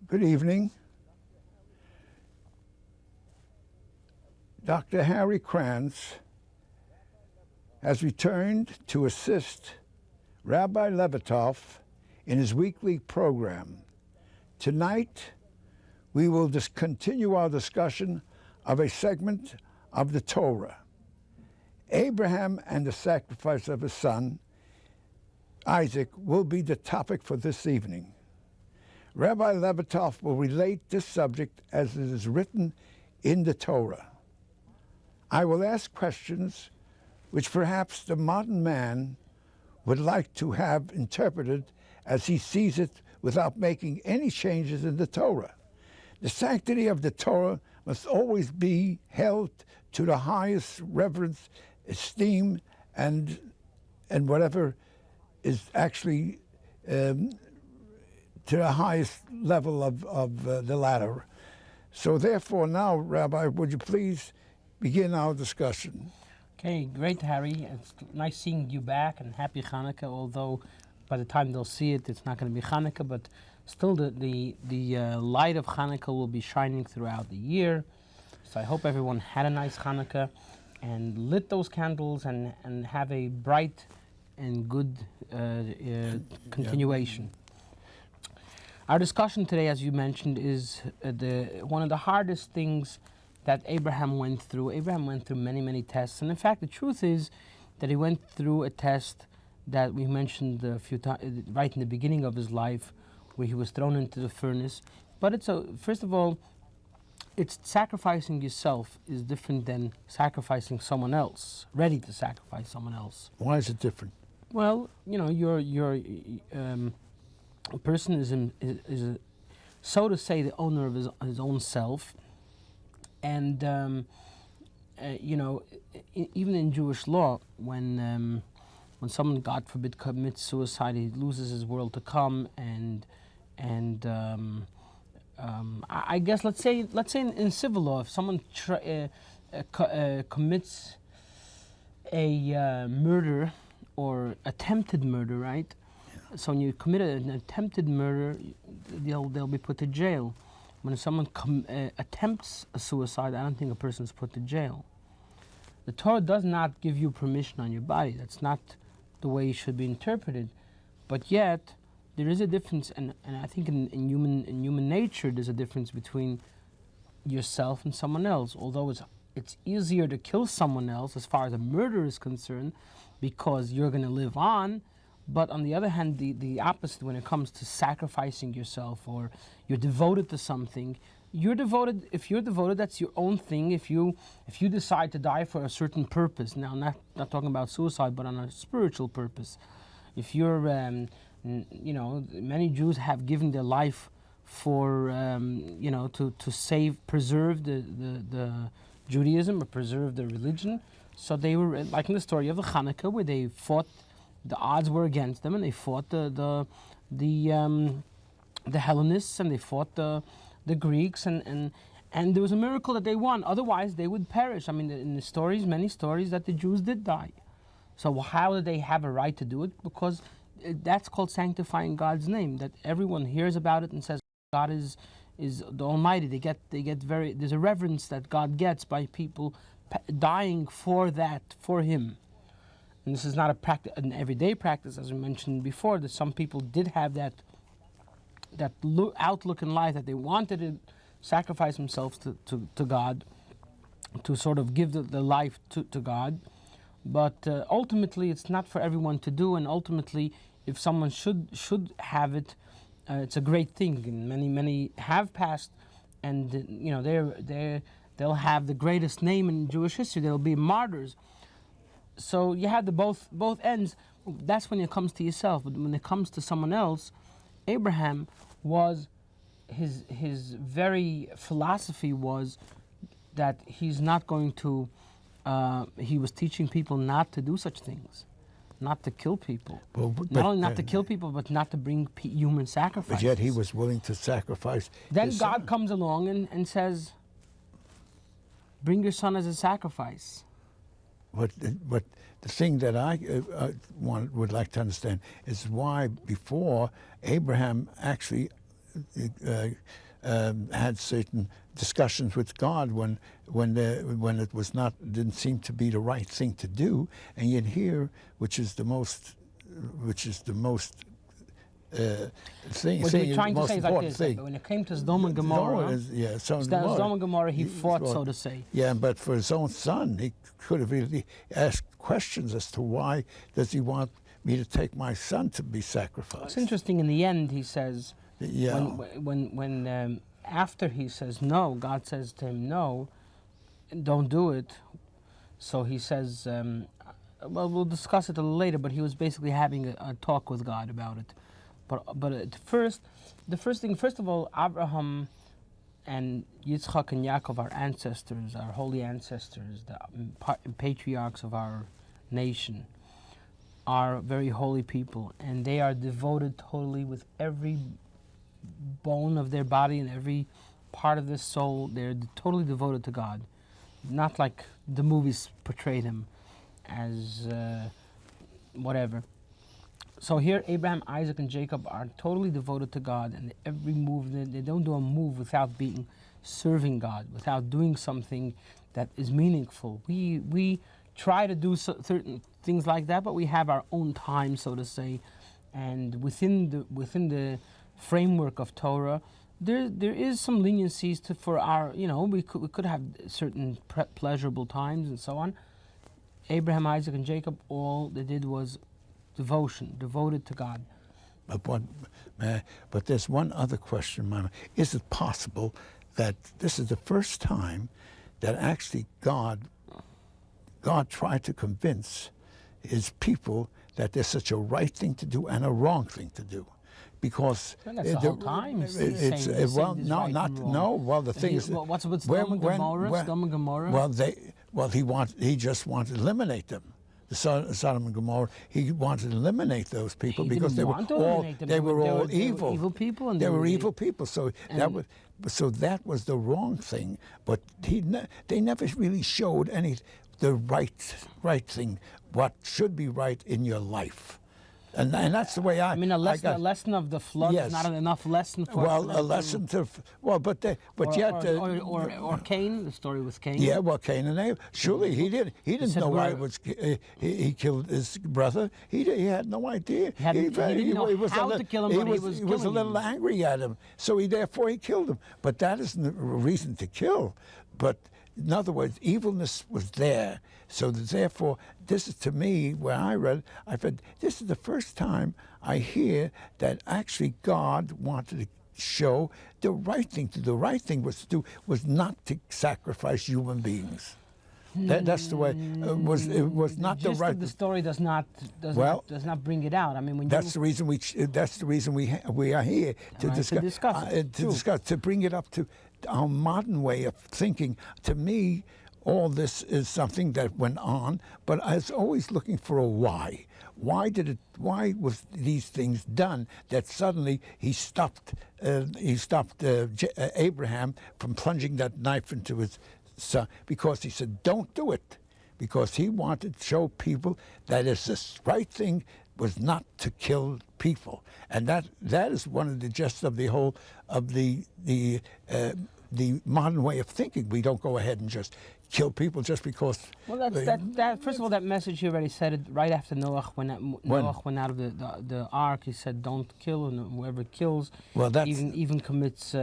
Good evening. Dr. Harry Krantz has returned to assist Rabbi Levertov in his weekly program. Tonight, we will continue our discussion of a segment of the Torah, Abraham and the sacrifice of his son, Isaac, will be the topic for this evening. Rabbi Levertov will relate this subject as it is written in the Torah. I will ask questions which perhaps the modern man would like to have interpreted as he sees it without making any changes in the Torah. The sanctity of the Torah must always be held to the highest reverence, esteem, and whatever is actually to the highest level of the ladder. So therefore now, Rabbi, would you please begin our discussion? Okay, great, Harry. It's nice seeing you back, and happy Hanukkah, although by the time they'll see it, it's not going to be Hanukkah, but still the light of Hanukkah will be shining throughout the year. So I hope everyone had a nice Hanukkah and lit those candles and have a bright and good continuation. Our discussion today, as you mentioned, is one of the hardest things that Abraham went through. Abraham went through many, many tests. And in fact, the truth is that he went through a test that we mentioned a few times, right in the beginning of his life, where he was thrown into the furnace. But first of all, it's sacrificing yourself is different than sacrificing someone else, ready to sacrifice someone else. Why is it different? Well, you know, a person is so to say, the owner of his own self. And, even in Jewish law, when someone, God forbid, commits suicide, he loses his world to come. I guess, let's say in civil law, if someone commits a murder or attempted murder, right? Yeah. So when you commit an attempted murder, they'll be put to jail. When someone attempts a suicide, I don't think a person is put to jail. The Torah does not give you permission on your body. That's not the way it should be interpreted. But yet, there is a difference, and I think in human nature, there's a difference between yourself and someone else. Although it's easier to kill someone else as far as a murder is concerned, because you're going to live on. But on the other hand, the opposite when it comes to sacrificing yourself, or you're devoted to something, you're devoted. If you're devoted, that's your own thing. If you decide to die for a certain purpose, now not talking about suicide, but on a spiritual purpose. If you're, many Jews have given their life for, to preserve the Judaism, or preserve the religion. So they were, like in the story of the Hanukkah, where they fought. The odds were against them, and they fought the Hellenists, and they fought the Greeks, and there was a miracle that they won. Otherwise, they would perish. I mean, in the stories, many stories that the Jews did die. So how did they have a right to do it? Because that's called sanctifying God's name. That everyone hears about it and says God is the Almighty. They get there's a reverence that God gets by people dying for Him. And this is not an everyday practice, as we mentioned before, that some people did have that outlook in life, that they wanted to sacrifice themselves to God, to sort of give the life to God. But ultimately, it's not for everyone to do, and ultimately, if someone should have it, it's a great thing. And many have passed, and they'll have the greatest name in Jewish history. They'll be martyrs. So you have the both ends. That's when it comes to yourself. But when it comes to someone else, Abraham was his very philosophy was that he's not going to. He was teaching people not to do such things, not to kill people. Not only not to kill people, but not to bring human sacrifices. But yet he was willing to sacrifice. Then God comes along and says, "Bring your son as a sacrifice." But the thing that I would like to understand is why before Abraham actually had certain discussions with God when it was not, didn't seem to be the right thing to do, and yet here, which is the most thing. What you're trying to say is like this: thing. when it came to Sodom and Gomorrah, Sodom and Gomorrah, he fought, so to say. Yeah, but for his own son, he could have really asked questions as to why does he want me to take my son to be sacrificed. It's interesting. In the end, he says, yeah. when after he says no, God says to him, no, don't do it. So he says, well, we'll discuss it a little later, but he was basically having a talk with God about it. But at first, first of all, Avraham and Yitzchak and Yaakov, our ancestors, our holy ancestors, the patriarchs of our nation, are very holy people, and they are devoted totally with every bone of their body and every part of their soul. They're totally devoted to God, not like the movies portray them as whatever. So here, Abraham, Isaac, and Jacob are totally devoted to God, and every move, they don't do a move without serving God, without doing something that is meaningful. We try to do certain things like that, but we have our own time, so to say, and within the framework of Torah, there is some leniencies for our, we could have certain pleasurable times and so on. Abraham, Isaac, and Jacob, all they did was devoted to God. But there's one other question, Mama. Is it possible that this is the first time that actually God tried to convince his people that there's such a right thing to do and a wrong thing to do? Because that's the whole time. Well, the thing is, what's Sodom and Gomorrah? He just wanted to eliminate them. The Sodom and Gomorrah, he wanted to eliminate those people because they were all evil. Evil people, and they were evil people. So that was the wrong thing. But they never really showed the right thing, what should be right in your life. And that's the way a lesson of the flood is not enough lesson for us. A lesson to or Cain, the story with Cain. Yeah, well, Cain and Abel. Surely he didn't know why he killed his brother. He had no idea. He didn't know how to kill him, but he was a little angry at him, so therefore he killed him. But that isn't a reason to kill. But in other words, evilness was there. So therefore, this is to me, where I read this is the first time I hear that actually God wanted to show the right thing to do. The right thing was not to sacrifice human beings. That's the way it was not the right. The story does not bring it out. I mean, when that's the reason we are here to discuss to bring it up to our modern way of thinking. To me, all this is something that went on, but I was always looking for a why. Why was these things done that suddenly he stopped Abraham from plunging that knife into his son? Because he said, don't do it. Because he wanted to show people that it's the right thing was not to kill people. And that is one of the gist of the whole of the modern way of thinking. We don't go ahead and just kill people just because. Well, first of all, that message he already said it right after Noah Noah went out of the ark. He said, "Don't kill, and whoever kills, even commits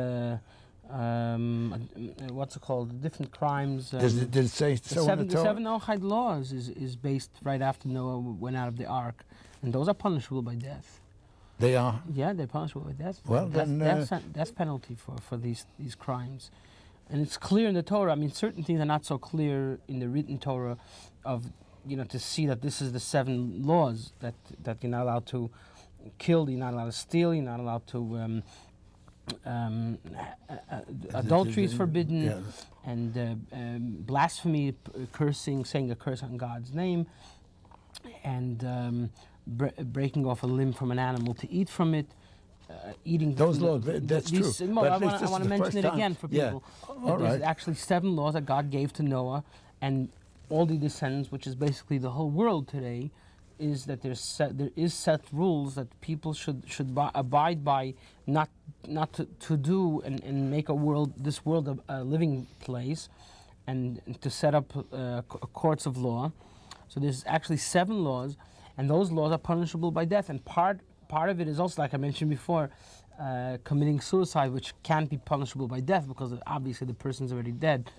what's it called? Different crimes." Did it say so? The seven Noahide laws is based right after Noah went out of the ark, and those are punishable by death. They are. Yeah, they're punishable by death. Well, that's penalty for these crimes. And it's clear in the Torah. I mean, certain things are not so clear in the written Torah of, to see that this is the 7 laws that you're not allowed to kill, you're not allowed to steal, you're not allowed to, adultery is forbidden, and blasphemy, cursing, saying a curse on God's name, and breaking off a limb from an animal to eat from it. Eating those laws, that's true. I want to mention it again for people. There's actually 7 laws that God gave to Noah, and all the descendants, which is basically the whole world today, is that there is set rules that people should abide by, not to do and make this world a living place, and to set up courts of law. So there's actually 7 laws, and those laws are punishable by death. And part of it is also, like I mentioned before, committing suicide, which can't be punishable by death because obviously the person's already dead.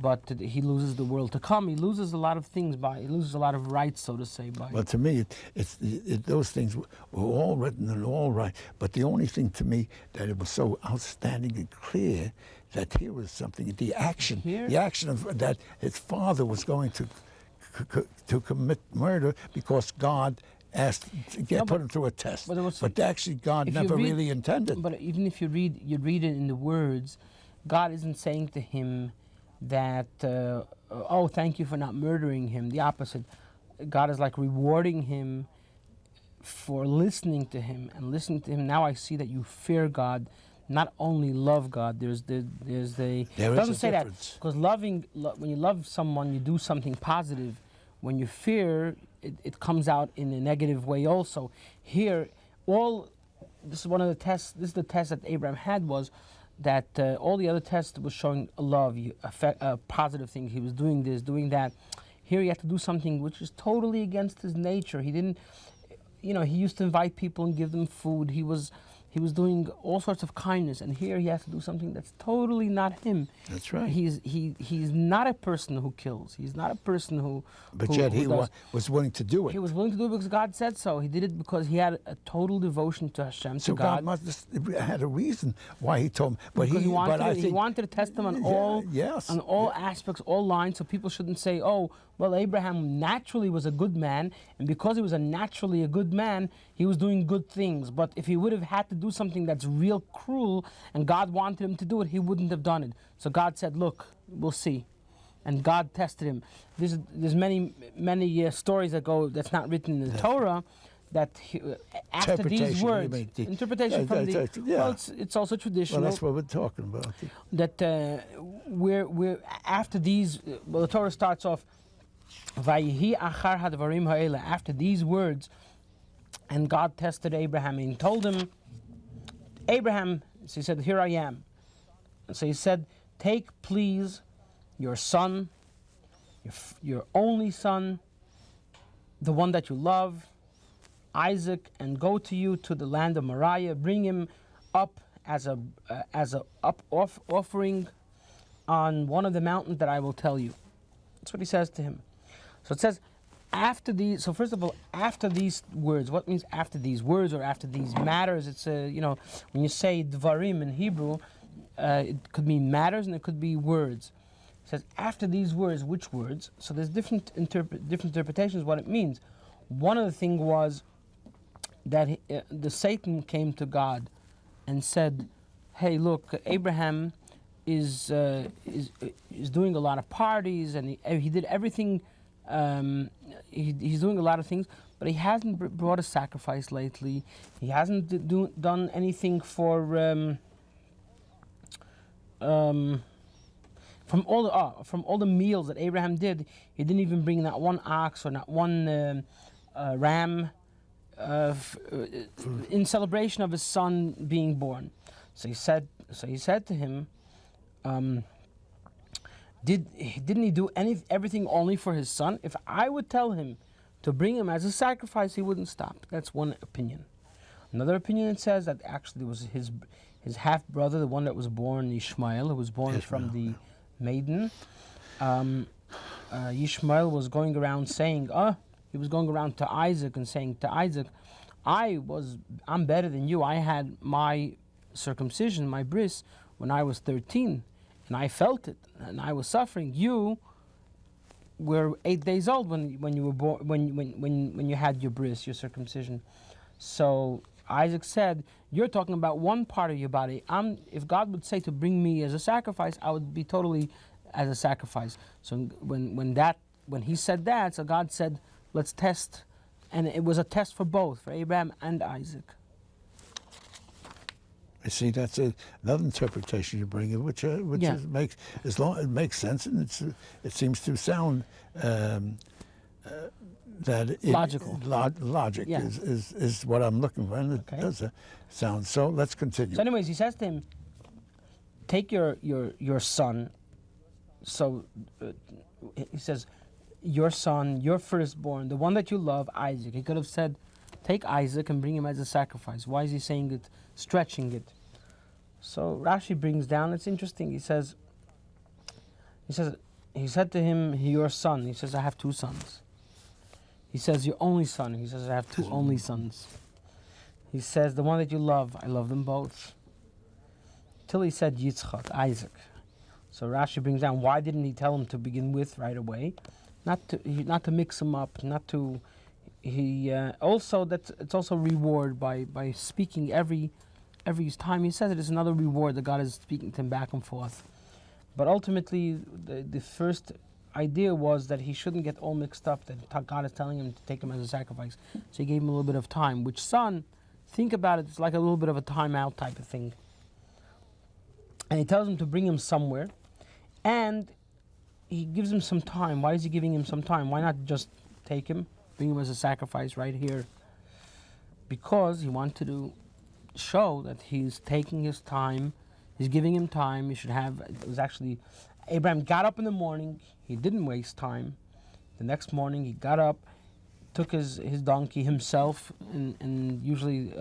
But he loses the world to come. He loses a lot of things he loses a lot of rights, so to say. Well, to me, those things were all written and all right. But the only thing to me that it was so outstanding and clear that here was something, the action of that his father was going to commit murder because God asked to put him through a test. But actually, God never really intended. But even if you read it in the words, God isn't saying to him that, oh, thank you for not murdering him. The opposite. God is like rewarding him for listening to him and listening to him. Now I see that you fear God, not only love God. There is a doesn't say difference. That because when you love someone, you do something positive. When you fear, it comes out in a negative way also. Here, this is one of the tests. This is the test that Abraham had, was that all the other tests was showing love, a positive thing. He was doing this, doing that. Here he had to do something which is totally against his nature. He didn't, he used to invite people and give them food. He was doing all sorts of kindness, and here he has to do something that's totally not him. That's right. He's not a person who kills. He's not a person who. But yet he was willing to do it. He was willing to do it because God said so. He did it because he had a total devotion to Hashem, to God. So God must have had a reason why he told him. But he wanted to test him on all aspects, all lines, so people shouldn't say, oh, well, Abraham naturally was a good man, and because he was naturally a good man, he was doing good things. But if he would have had to do something that's real cruel, and God wanted him to do it, he wouldn't have done it. So God said, look, we'll see. And God tested him. There's many stories that's not written in the Torah, that after these words, interpretation from the, well, it's also traditional. Well, that's what we're talking about. That we're after these, well, the Torah starts off, Vayihi achar hadvarim ha'ela, after these words, and God tested Abraham, and he told him, Abraham, so he said, here I am. And so he said, take please your son, your only son, the one that you love, Isaac, and go to you to the land of Moriah. Bring him up as a offering on one of the mountains that I will tell you. That's what he says to him. So it says, after these. So first of all, after these words. What means after these words or after these matters? It's when you say dvarim in Hebrew, it could mean matters and it could be words. It says after these words. Which words? So there's different interpretations what it means. One of the things was that the Satan came to God and said, "Hey, look, Abraham is doing a lot of parties and he did everything." He's doing a lot of things, but he hasn't brought a sacrifice lately. He hasn't done anything for from all the meals that Abraham did. He didn't even bring not one ox or not one ram in celebration of his son being born. So he said to him, Didn't he do everything only for his son? If I would tell him to bring him as a sacrifice, he wouldn't stop. That's one opinion. Another opinion says that actually it was his half brother, the one that was born, Ishmael, who was born from the maiden. Ishmael was going around saying, he was going around to Isaac and saying to Isaac, I'm better than you. I had my circumcision, my bris, when I was 13. And I felt it, and I was suffering. You were 8 days old when you were born, when you had your bris, your circumcision. So Isaac said, "You're talking about one part of your body. If God would say to bring me as a sacrifice, I would be totally as a sacrifice." So when he said that, so God said, "Let's test," and it was a test for both, for Abraham and Isaac. You see, that's another interpretation you bring in, which makes sense, and it seems to sound Logical. Logic Yeah. is what I'm looking for, and it does sound. So let's continue. So anyways, he says to him, take your son. So he says, your son, your firstborn, the one that you love, Isaac. He could have said, take Isaac and bring him as a sacrifice. Why is he saying it, stretching it? So Rashi brings down, it's interesting. He said to him, your son. He says, I have two sons. He says, your only son. He says, I have two only sons. He says, the one that you love, I love them both. Till he said Yitzchak, Isaac. So Rashi brings down, why didn't he tell him to begin with right away? Not to mix him up, not to. Also it's also reward by speaking every time he says it is another reward that God is speaking to him back and forth. But ultimately, the first idea was that he shouldn't get all mixed up, that God is telling him to take him as a sacrifice. So he gave him a little bit of time, which son, think about it, it's like a little bit of a timeout type of thing. And he tells him to bring him somewhere, and he gives him some time. Why is he giving him some time? Why not just take him, bring him as a sacrifice right here? Because he wanted to show that he's taking his time, he's giving him time. He should have, it was actually, Abraham got up in the morning, he didn't waste time. The next morning he got up, took his donkey himself, and usually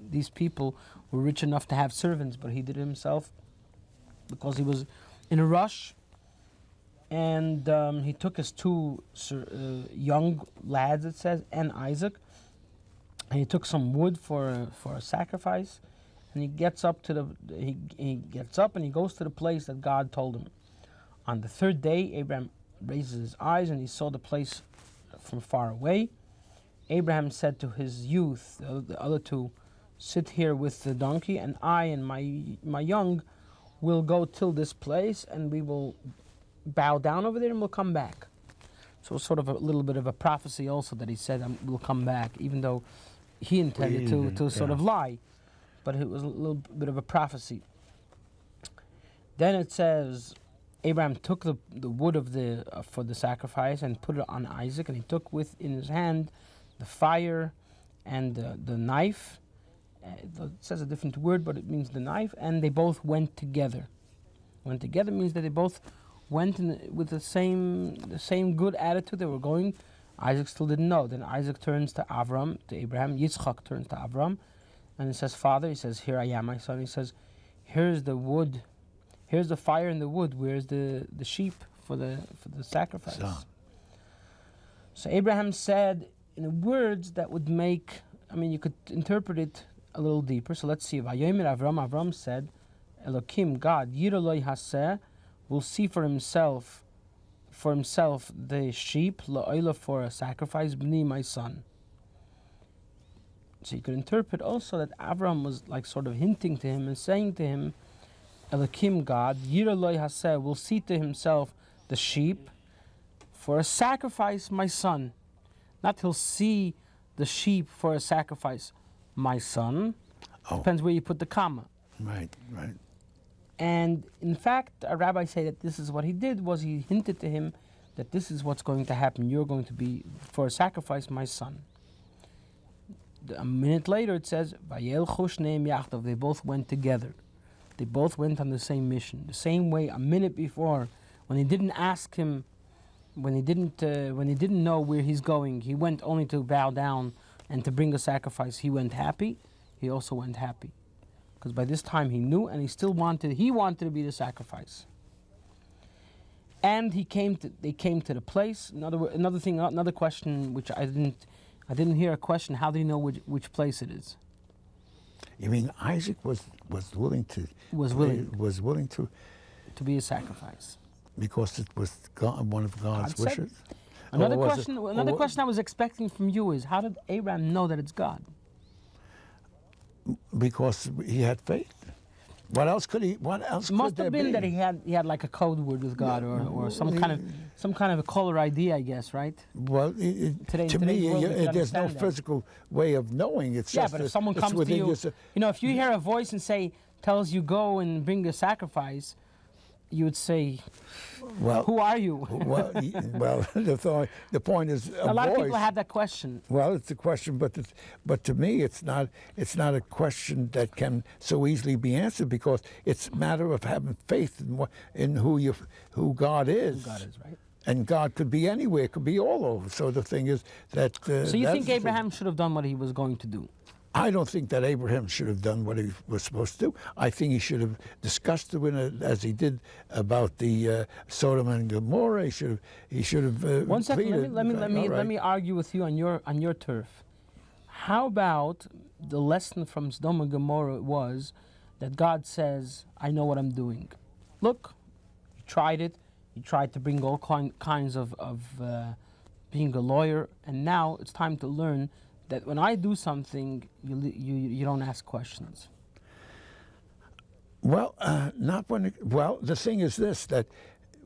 these people were rich enough to have servants, but he did it himself because he was in a rush. And he took his two young lads, it says, and Isaac, and he took some wood for a sacrifice, and he gets up he gets up and he goes to the place that God told him. On the third day, Abraham raises his eyes and he saw the place from far away. Abraham said to his youth, the other two, sit here with the donkey, and I and my young will go till this place, and we will bow down over there and we'll come back. So it's sort of a little bit of a prophecy also that he said we'll come back, even though he intended to sort of lie. But it was a little bit of a prophecy. Then it says, Abraham took the wood of for the sacrifice and put it on Isaac, and he took in his hand the fire and the knife. It says a different word, but it means the knife, and they both went together. Went together means that they both went with the same good attitude. They were going. Isaac still didn't know. Then Isaac turns to Avraham, to Abraham. Yitzchak turns to Avraham, and he says, Father, he says, here I am, my son. He says, here's the wood, here's the fire and the wood. Where's the sheep for the sacrifice? So Abraham said in words that would make, you could interpret it a little deeper. So let's see. Vayomer Avram said, Elokim, God, Yiroloi Haseh, will see for himself the sheep, la'olah, for a sacrifice, b'ni, my son. So you could interpret also that Avraham was like sort of hinting to him and saying to him, Elokim, God, Yiroloi Haseh, will see to himself the sheep for a sacrifice, my son. Not he'll see the sheep for a sacrifice, my son. Depends where you put the comma. Right. And in fact, a rabbi say that this is what he did, was he hinted to him that this is what's going to happen. You're going to be for a sacrifice, my son. A minute later it says, Vayelchu shneim yachdav, they both went together. They both went on the same mission. The same way a minute before, when he didn't ask him, when he didn't know where he's going, he went only to bow down and to bring a sacrifice. He went happy. He also went happy. Because by this time he knew, and he wanted to be the sacrifice. And they came to the place. Another question, which I didn't hear a question. How do you know which place it is? You mean Isaac was willing to be a sacrifice because it was one of God's wishes? Another question I was expecting from you is, how did Abraham know that it's God? Because he had faith. What else could he? What else must could have there been be? that he had like a code word with God, or some kind of a caller ID, I guess, right? Well, to me, there's no physical way of knowing. It's just but if someone comes to you, if you hear a voice and tells you go and bring a sacrifice, you would say, Well, who are you? well, the point is A lot of people have that question. Well, it's a question, but to me, it's not a question that can so easily be answered, because it's a matter of having faith in who God is. Who God is, right? And God could be anywhere, could be all over. So the thing is that. So you think Abraham should have done what he was going to do? I don't think that Abraham should have done what he was supposed to do. I think he should have discussed it as he did about the Sodom and Gomorrah. He should have. One second. Let me argue with you on your turf. How about the lesson from Sodom and Gomorrah was that God says, "I know what I'm doing. Look, you tried it. You tried to bring all kinds of being a lawyer, and now it's time to learn that when I do something, you don't ask questions." Well, not when. Well, the thing is this: that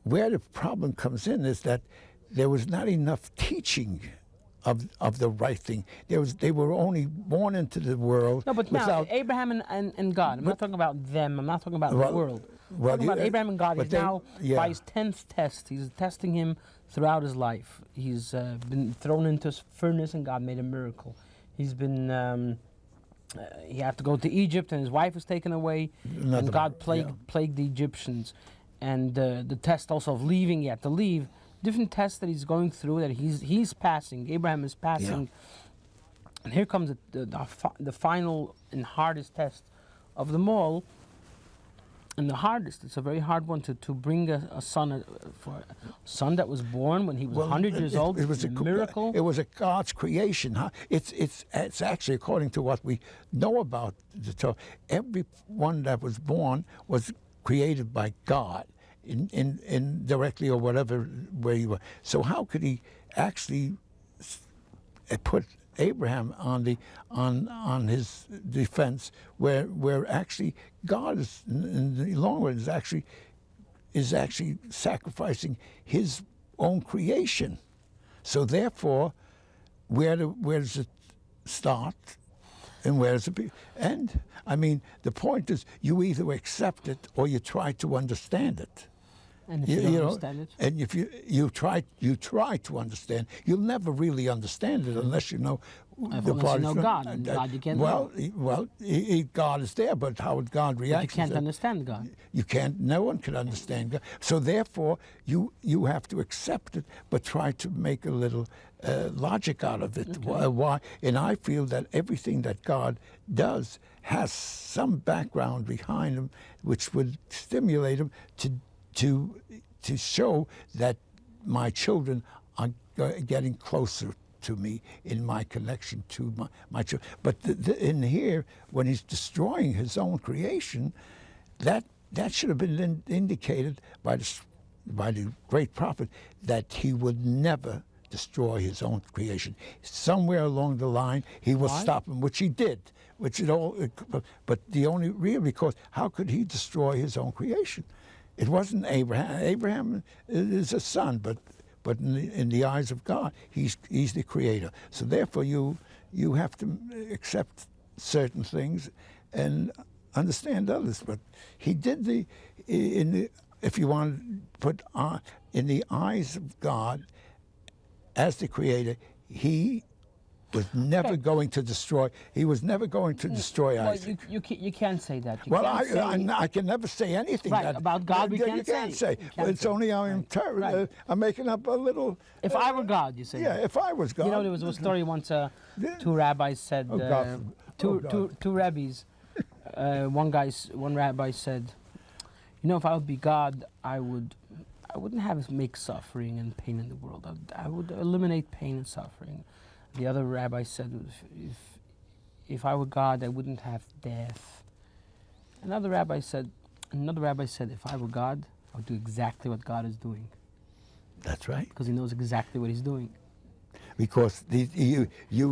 where the problem comes in is that there was not enough teaching of the right thing. They were only born into the world. No, but now Abraham and God. I'm not talking about them. I'm not talking about the world. I'm talking about Abraham and God. He's now by his 10th test. He's testing him throughout his life. He's been thrown into furnace, and God made a miracle. He's been. He had to go to Egypt, and his wife was taken away, and God plagued the Egyptians. And the test also of leaving, he had to leave. Different tests that he's going through, that he's passing. Abraham is passing, and here comes the final and hardest test of them all. And the hardest, it's a very hard one to bring a son, for a son that was born when he was 100 years old. It was a miracle. It was a God's creation. Huh? It's actually, according to what we know about the Torah, everyone that was born was created by God, in directly or whatever way you were. So how could he actually put Abraham on his defense, where actually God is, in the long run, is actually sacrificing his own creation. So therefore, where does it start, and where does it end? I mean, the point is, you either accept it or you try to understand it. And if you don't understand it, and if you try to understand, you'll never really understand it unless you know the part. You know God, and God you can't. God is there, but how would God react? But you can't understand God. You can't. No one can understand God. So therefore, you have to accept it, but try to make a little logic out of it. Okay. Why? And I feel that everything that God does has some background behind him, which would stimulate him to show that my children are getting closer to me in my connection to my children. But in here, when he's destroying his own creation, that should have been indicated by the great prophet, that he would never destroy his own creation. Somewhere along the line, he will stop him, which he did. But the only real, because how could he destroy his own creation? It wasn't Abraham. Abraham is a son, but in the eyes of God, he's the creator. So therefore, you have to accept certain things and understand others. But he did if you want to put on, in the eyes of God, as the creator, he was never going to destroy. He was never going to destroy Isaac. You can't say that. I can never say anything about God. We can't say. It's only I'm making up a little. If I were God, you say. Yeah, if I was God. You know, there was a story once. Two rabbis said. Two rabbis. One rabbi said, "You know, if I would be God, I wouldn't make suffering and pain in the world. I would eliminate pain and suffering." The other rabbi said, if I were God, I wouldn't have death. Another rabbi said, if I were God, I would do exactly what God is doing. That's right. Because he knows exactly what he's doing. Because you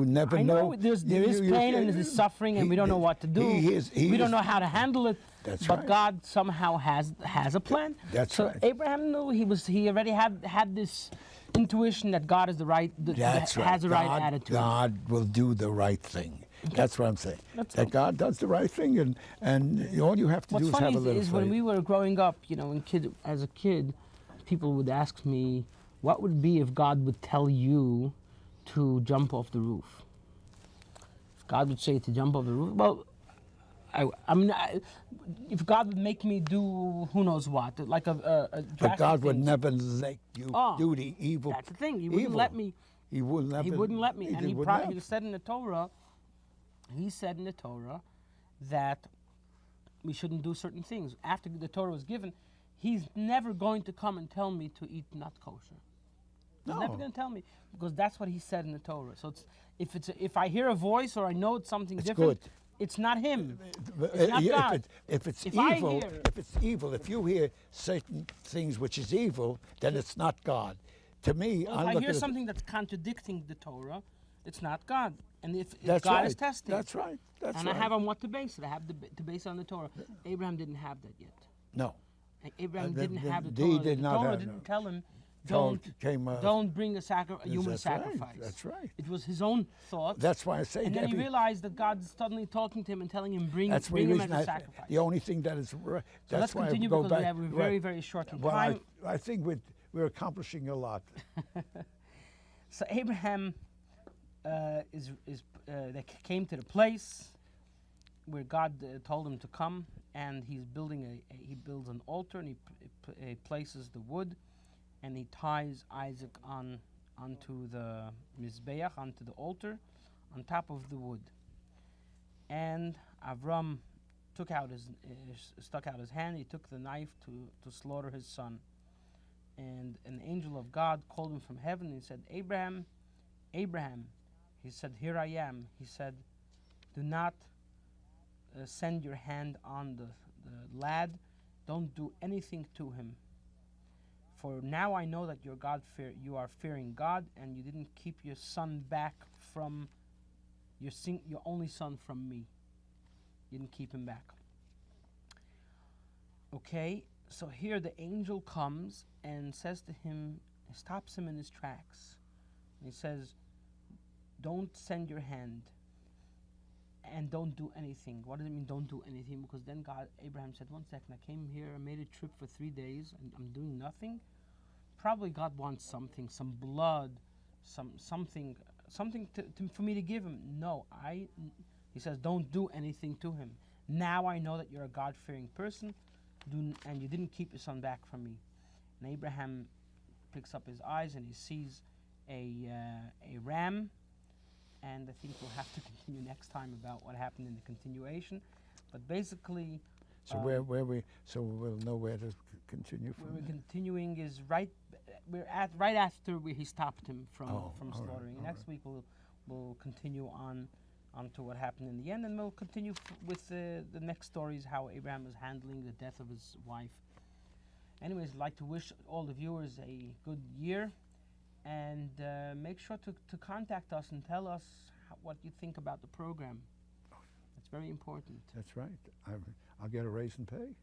never know. I know there is pain and there is suffering, and we don't know what to do. We don't know how to handle it. That's but right. God somehow has a plan. That's right. So Abraham knew he already had this intuition that God is has the right attitude. God will do the right thing. That's what I'm saying. That's That all. God does the right thing, and all you have to What's do is have funny a little is faith. when we were growing up, as a kid, people would ask me, what would be if God would tell you to jump off the roof? If God would say to jump off the roof, well, if God would make me do who knows what, like a But drastic God would things. never let you Oh, do the evil. That's the thing. He wouldn't evil. let me. He wouldn't let He wouldn't let me. And wouldn't have. he said in the Torah, that we shouldn't do certain things. After the Torah was given, he's never going to come and tell me to eat not kosher. He's never No. going to tell me, because that's what he said in the Torah. So if I hear a voice or I know it's something It's different, good. it's not him. But, It's not yeah, God. if it's If I evil, hear- if you hear certain things which is evil, then it's not God. To me, Well, I if I look hear at it. something that's contradicting the Torah, it's not God. And if That's God right. is testing, That's right. That's and right. I have on what to base it. I have to base it on the Torah. Abraham didn't have that yet. No. Abraham the- didn't the- have the he Torah. did The not Torah have, didn't no. tell him, Torah don't came, don't bring a human That's right. sacrifice. That's right. It was his own thought. That's why I say. And then he every- realized that God's suddenly talking to him and telling him, bring That's him the as reason a I, sacrifice. the only thing that is right. So let's continue go because back, we're very, very short in well, time. I think we're accomplishing a lot. So Abraham they came to the place where God told him to come, and he's building he builds an altar, and he places the wood, and he ties Isaac onto the mizbeach, onto the altar, on top of the wood. And Avraham stuck out his hand. He took the knife to slaughter his son. And an angel of God called him from heaven and he said, Abraham, Abraham. He said, here I am. He said, do not send your hand on the lad. Don't do anything to him. For now I know that you are fearing God, and you didn't keep your son back from your only son from me. You didn't keep him back. Okay, so here the angel comes and says to him, stops him in his tracks. And he says, don't send your hand and don't do anything. What does it mean, don't do anything? Because then Abraham said, 1 second, I came here, I made a trip for 3 days, and I'm doing nothing. Probably God wants something, some blood, something for me to give him. No, he says, don't do anything to him. Now I know that you're a God-fearing person, and you didn't keep your son back from me. And Abraham picks up his eyes and he sees a ram, and I think we'll have to continue next time about what happened in the continuation. But basically, So so we'll know where to continue from. where we're continuing is right after he stopped him from all right, slaughtering. all Next week we'll continue on to what happened in the end, and we'll continue with the next stories, how Abraham is handling the death of his wife. Anyways, I'd like to wish all the viewers a good year, and make sure to contact us and tell us what you think about the program. It's very important. That's right. I'll get a raise in pay.